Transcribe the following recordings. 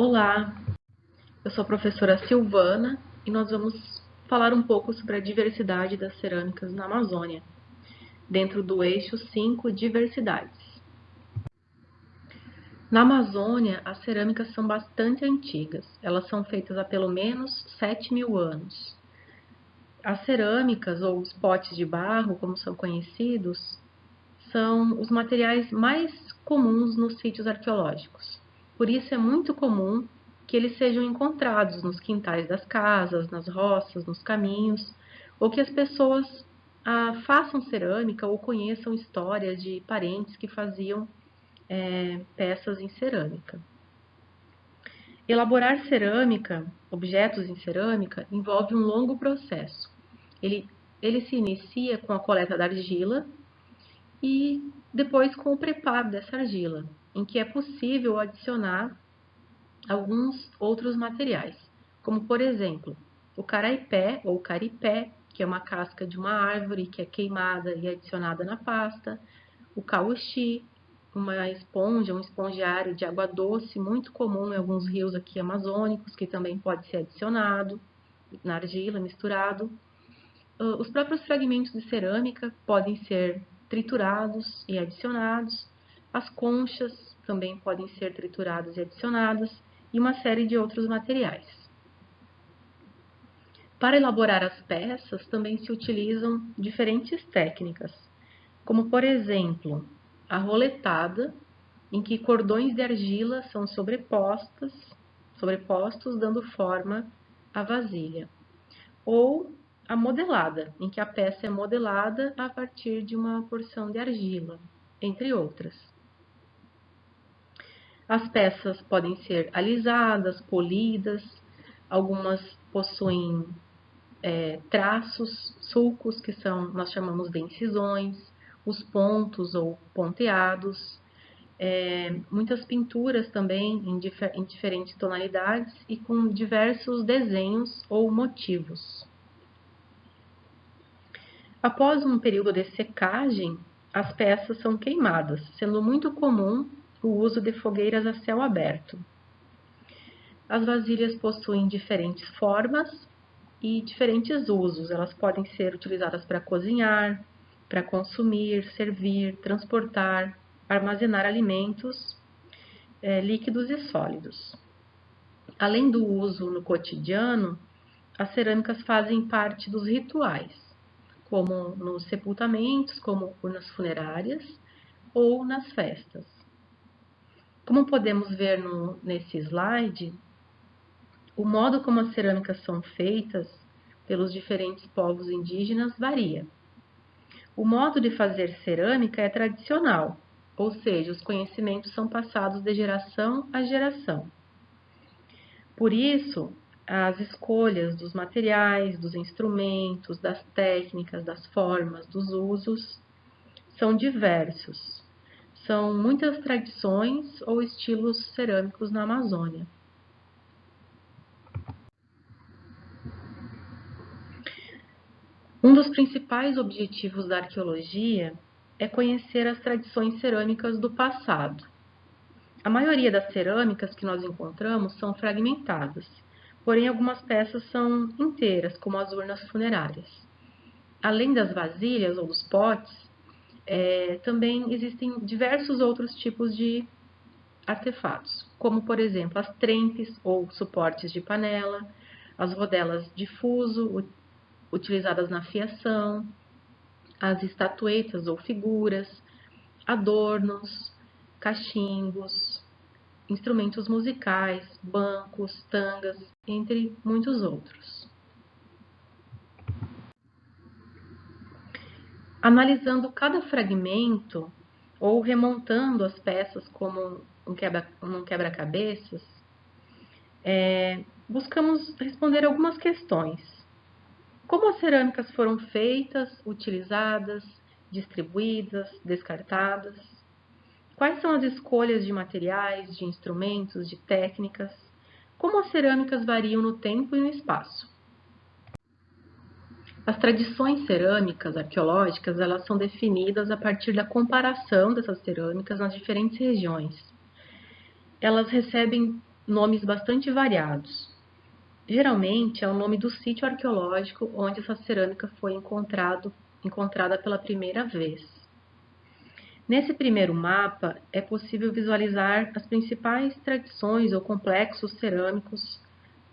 Olá, eu sou a professora Silvana e nós vamos falar um pouco sobre a diversidade das cerâmicas na Amazônia, dentro do eixo 5 Diversidades. Na Amazônia, as cerâmicas são bastante antigas, elas são feitas há pelo menos 7.000 anos. As cerâmicas, ou os potes de barro, como são conhecidos, são os materiais mais comuns nos sítios arqueológicos. Por isso é muito comum que eles sejam encontrados nos quintais das casas, nas roças, nos caminhos, ou que as pessoas façam cerâmica ou conheçam histórias de parentes que faziam peças em cerâmica. Elaborar cerâmica, objetos em cerâmica, envolve um longo processo. Ele se inicia com a coleta da argila e depois com o preparo dessa argila, em que é possível adicionar alguns outros materiais, como por exemplo, o caraipé ou caripé, que é uma casca de uma árvore que é queimada e adicionada na pasta, o cauxi, uma esponja, um espongiário de água doce, muito comum em alguns rios aqui amazônicos, que também pode ser adicionado na argila, misturado. Os próprios fragmentos de cerâmica podem ser triturados e adicionados, as conchas também podem ser trituradas e adicionadas, e uma série de outros materiais. Para elaborar as peças, também se utilizam diferentes técnicas, como por exemplo, a roletada, em que cordões de argila são sobrepostos, dando forma à vasilha, ou a modelada, em que a peça é modelada a partir de uma porção de argila, entre outras. As peças podem ser alisadas, polidas, algumas possuem traços, sulcos, que nós chamamos de incisões, os pontos ou ponteados, muitas pinturas também em diferentes tonalidades e com diversos desenhos ou motivos. Após um período de secagem, as peças são queimadas, sendo muito comum o uso de fogueiras a céu aberto. As vasilhas possuem diferentes formas e diferentes usos. Elas podem ser utilizadas para cozinhar, para consumir, servir, transportar, armazenar alimentos, líquidos e sólidos. Além do uso no cotidiano, as cerâmicas fazem parte dos rituais, como nos sepultamentos, como urnas funerárias ou nas festas. Como podemos ver nesse slide, o modo como as cerâmicas são feitas pelos diferentes povos indígenas varia. O modo de fazer cerâmica é tradicional, ou seja, os conhecimentos são passados de geração a geração. Por isso, as escolhas dos materiais, dos instrumentos, das técnicas, das formas, dos usos são diversos. São muitas tradições ou estilos cerâmicos na Amazônia. Um dos principais objetivos da arqueologia é conhecer as tradições cerâmicas do passado. A maioria das cerâmicas que nós encontramos são fragmentadas, porém algumas peças são inteiras, como as urnas funerárias. Além das vasilhas ou dos potes, também existem diversos outros tipos de artefatos, como por exemplo as trempes ou suportes de panela, as rodelas de fuso utilizadas na fiação, as estatuetas ou figuras, adornos, cachimbos, instrumentos musicais, bancos, tangas, entre muitos outros. Analisando cada fragmento ou remontando as peças como um quebra-cabeças, buscamos responder algumas questões. Como as cerâmicas foram feitas, utilizadas, distribuídas, descartadas? Quais são as escolhas de materiais, de instrumentos, de técnicas? Como as cerâmicas variam no tempo e no espaço? As tradições cerâmicas arqueológicas, elas são definidas a partir da comparação dessas cerâmicas nas diferentes regiões. Elas recebem nomes bastante variados. Geralmente é o nome do sítio arqueológico onde essa cerâmica foi encontrada pela primeira vez. Nesse primeiro mapa, é possível visualizar as principais tradições ou complexos cerâmicos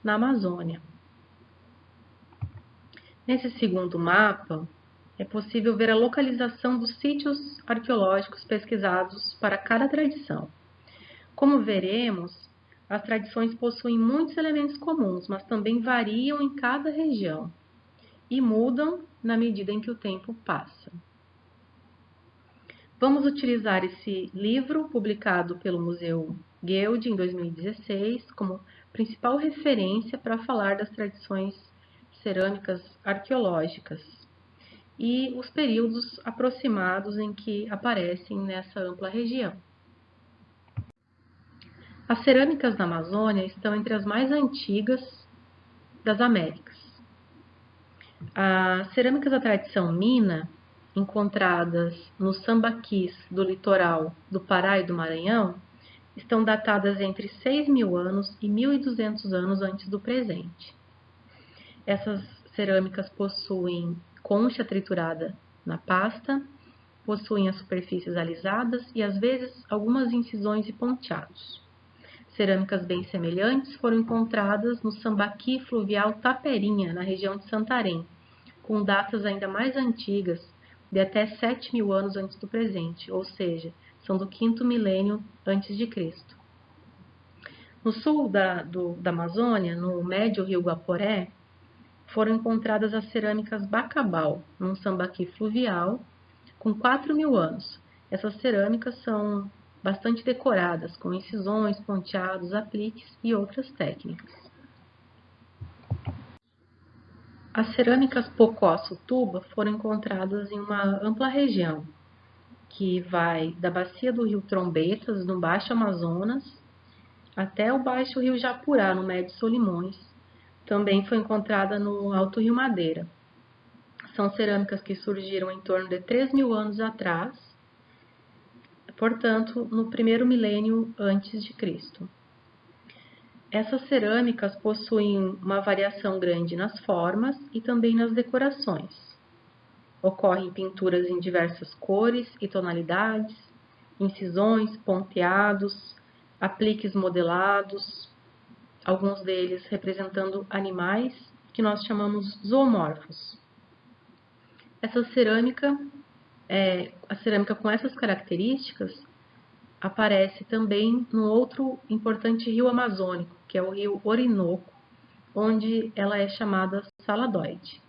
na Amazônia. Nesse segundo mapa, é possível ver a localização dos sítios arqueológicos pesquisados para cada tradição. Como veremos, as tradições possuem muitos elementos comuns, mas também variam em cada região e mudam na medida em que o tempo passa. Vamos utilizar esse livro, publicado pelo Museu Guild em 2016, como principal referência para falar das tradições cerâmicas arqueológicas e os períodos aproximados em que aparecem nessa ampla região. As cerâmicas da Amazônia estão entre as mais antigas das Américas. As cerâmicas da tradição Mina, encontradas nos sambaquis do litoral do Pará e do Maranhão, estão datadas entre 6.000 anos e 1.200 anos antes do presente. Essas cerâmicas possuem concha triturada na pasta, possuem as superfícies alisadas e, às vezes, algumas incisões e ponteados. Cerâmicas bem semelhantes foram encontradas no sambaqui fluvial Taperinha, na região de Santarém, com datas ainda mais antigas, de até 7.000 anos antes do presente, ou seja, são do 5º milênio antes de Cristo. No sul da Amazônia, no médio rio Guaporé, foram encontradas as cerâmicas Bacabal, num sambaqui fluvial, com 4.000 anos. Essas cerâmicas são bastante decoradas, com incisões, ponteados, apliques e outras técnicas. As cerâmicas Pocó-Sutuba foram encontradas em uma ampla região, que vai da bacia do rio Trombetas, no Baixo Amazonas, até o Baixo Rio Japurá, no Médio Solimões. Também foi encontrada no Alto Rio Madeira. São cerâmicas que surgiram em torno de 3.000 anos atrás, portanto, no 1º milênio antes de Cristo. Essas cerâmicas possuem uma variação grande nas formas e também nas decorações. Ocorrem pinturas em diversas cores e tonalidades, incisões, ponteados, apliques modelados, alguns deles representando animais que nós chamamos zoomorfos. A cerâmica com essas características aparece também no outro importante rio amazônico, que é o rio Orinoco, onde ela é chamada saladoide.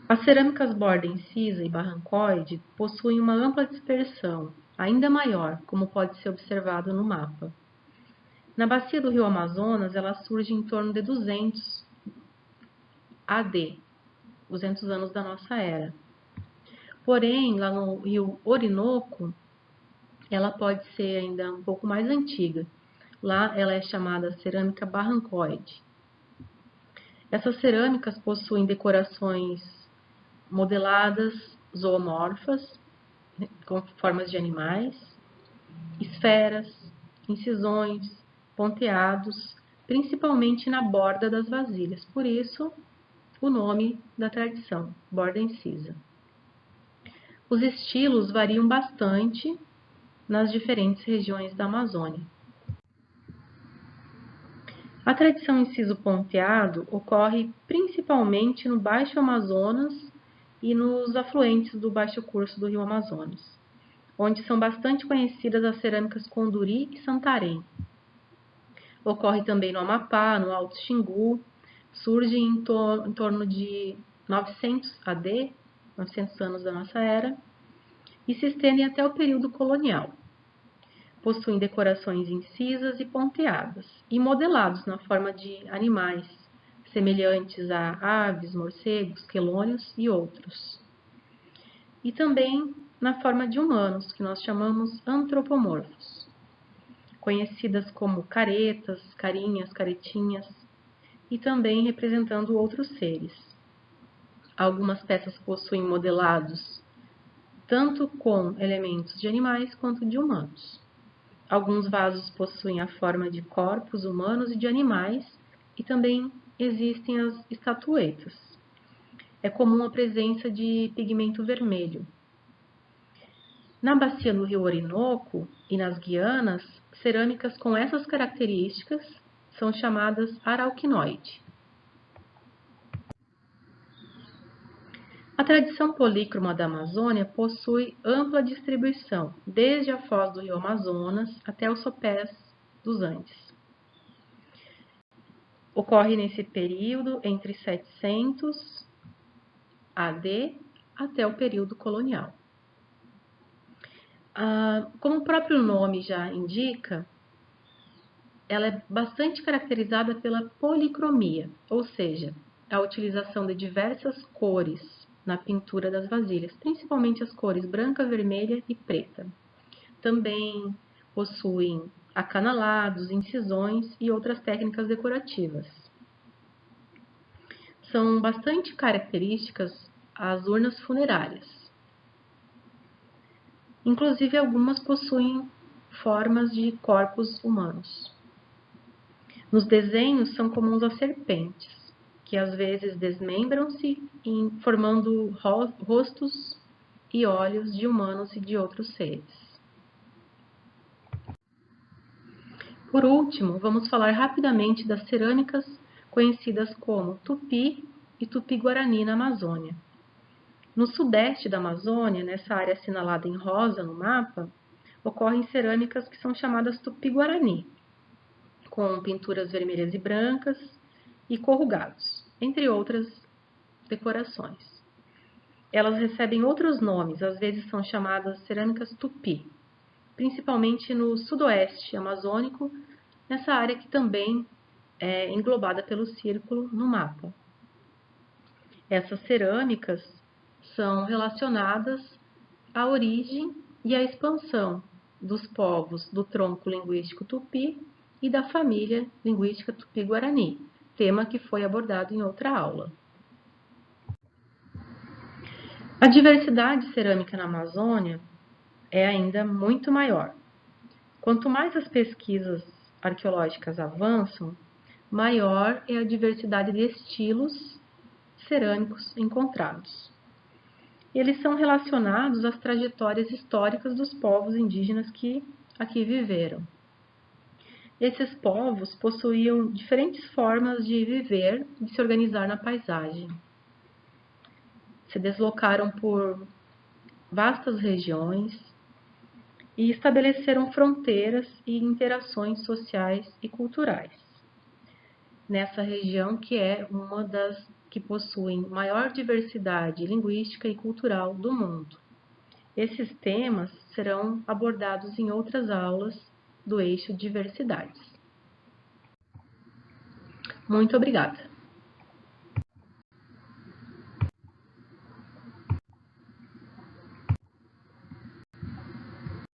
As cerâmicas borda incisa e barrancoide possuem uma ampla dispersão, ainda maior, como pode ser observado no mapa. Na bacia do rio Amazonas, ela surge em torno de 200 AD, 200 anos da nossa era. Porém, lá no rio Orinoco, ela pode ser ainda um pouco mais antiga. Lá ela é chamada cerâmica barrancoide. Essas cerâmicas possuem decorações modeladas zoomorfas, com formas de animais, esferas, incisões, ponteados, principalmente na borda das vasilhas. Por isso, o nome da tradição, borda incisa. Os estilos variam bastante nas diferentes regiões da Amazônia. A tradição inciso ponteado ocorre principalmente no Baixo Amazonas e nos afluentes do baixo curso do rio Amazonas, onde são bastante conhecidas as cerâmicas Conduri e Santarém. Ocorre também no Amapá, no Alto Xingu, surge em torno de 900 AD, 900 anos da nossa era, e se estendem até o período colonial. Possuem decorações incisas e ponteadas, e modelados na forma de animais, semelhantes a aves, morcegos, quelônios e outros. E também na forma de humanos, que nós chamamos antropomorfos, conhecidas como caretas, carinhas, caretinhas, e também representando outros seres. Algumas peças possuem modelados tanto com elementos de animais quanto de humanos. Alguns vasos possuem a forma de corpos humanos e de animais, e também existem as estatuetas. É comum a presença de pigmento vermelho. Na bacia do rio Orinoco e nas Guianas, cerâmicas com essas características são chamadas arauquinoide. A tradição polícroma da Amazônia possui ampla distribuição, desde a foz do rio Amazonas até os sopés dos Andes. Ocorre nesse período entre 700 AD até o período colonial. Como o próprio nome já indica, ela é bastante caracterizada pela policromia, ou seja, a utilização de diversas cores na pintura das vasilhas, principalmente as cores branca, vermelha e preta. Também possuem acanalados, incisões e outras técnicas decorativas. São bastante características as urnas funerárias. Inclusive, algumas possuem formas de corpos humanos. Nos desenhos são comuns as serpentes, que às vezes desmembram-se formando rostos e olhos de humanos e de outros seres. Por último, vamos falar rapidamente das cerâmicas conhecidas como tupi e tupi-guarani na Amazônia. No sudeste da Amazônia, nessa área assinalada em rosa no mapa, ocorrem cerâmicas que são chamadas tupi-guarani, com pinturas vermelhas e brancas e corrugados, entre outras decorações. Elas recebem outros nomes, às vezes são chamadas cerâmicas tupi, principalmente no sudoeste amazônico, nessa área que também é englobada pelo círculo no mapa. Essas cerâmicas são relacionadas à origem e à expansão dos povos do tronco linguístico tupi e da família linguística tupi-guarani, tema que foi abordado em outra aula. A diversidade cerâmica na Amazônia é ainda muito maior. Quanto mais as pesquisas arqueológicas avançam, maior é a diversidade de estilos cerâmicos encontrados. Eles são relacionados às trajetórias históricas dos povos indígenas que aqui viveram. Esses povos possuíam diferentes formas de viver e se organizar na paisagem. Se deslocaram por vastas regiões e estabeleceram fronteiras e interações sociais e culturais. Nessa região que é uma das que possuem maior diversidade linguística e cultural do mundo. Esses temas serão abordados em outras aulas do eixo Diversidades. Muito obrigada!